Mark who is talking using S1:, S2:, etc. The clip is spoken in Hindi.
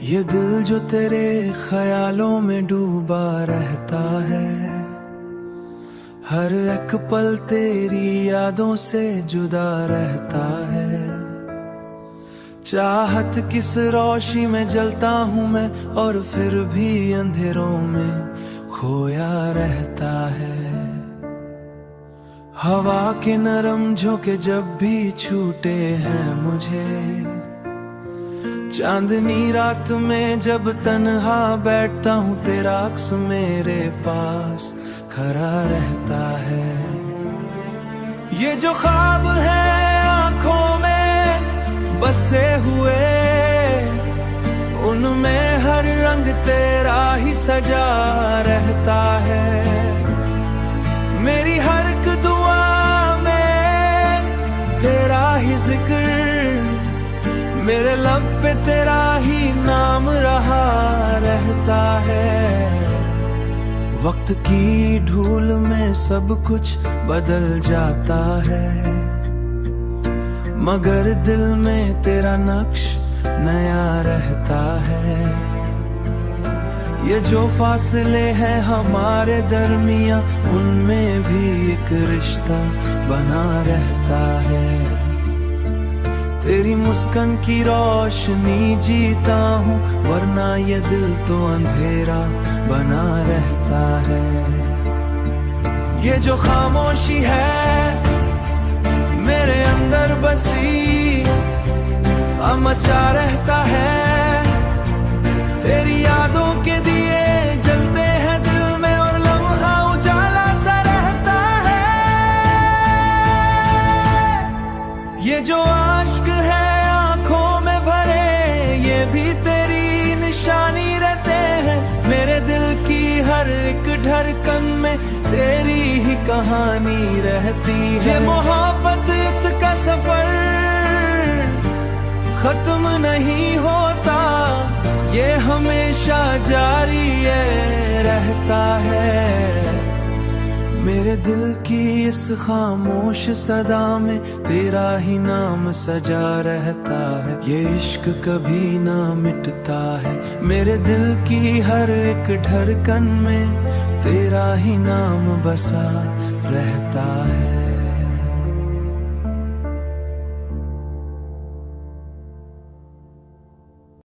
S1: ये दिल जो तेरे ख्यालों में डूबा रहता है, हर एक पल तेरी यादों से जुदा रहता है। चाहत किस रोशनी में जलता हूँ मैं, और फिर भी अंधेरों में खोया रहता है। हवा के नरम झोंके जब भी छूटे हैं मुझे, चांदनी रात में जब तन्हा बैठता हूँ, तेरा अक्स मेरे पास खड़ा रहता है। ये जो ख्वाब है आंखों में बसे हुए, उनमें हर रंग तेरा ही सजा रहता है। मेरी हर एक दुआ में तेरा ही जिक्र, मेरे लब पे तेरा ही नाम रहा रहता है। वक्त की धूल में सब कुछ बदल जाता है, मगर दिल में तेरा नक्श नया रहता है। ये जो फासले हैं हमारे दरमियां, उनमें भी एक रिश्ता बना रहता है। तेरी मुस्कान की रोशनी जीता हूँ, वरना ये दिल तो अंधेरा बना रहता है। ये जो खामोशी है मेरे अंदर बसी, मचा रहता है। तेरी यादों के दिए जलते हैं दिल में, और लम्हा उजाला सा रहता है। ये जो आश्क है आंखों में भरे, ये भी तेरी निशानी रहते हैं। मेरे दिल की हर एक धड़कन में तेरी ही कहानी रहती है। ये मोहब्बत का सफर खत्म नहीं होता, ये हमेशा जारी रहता है। मेरे दिल की इस खामोश सदा में तेरा ही नाम सजा रहता है। ये इश्क कभी ना मिटता है, मेरे दिल की हर एक धड़कन में तेरा ही नाम बसा रहता है।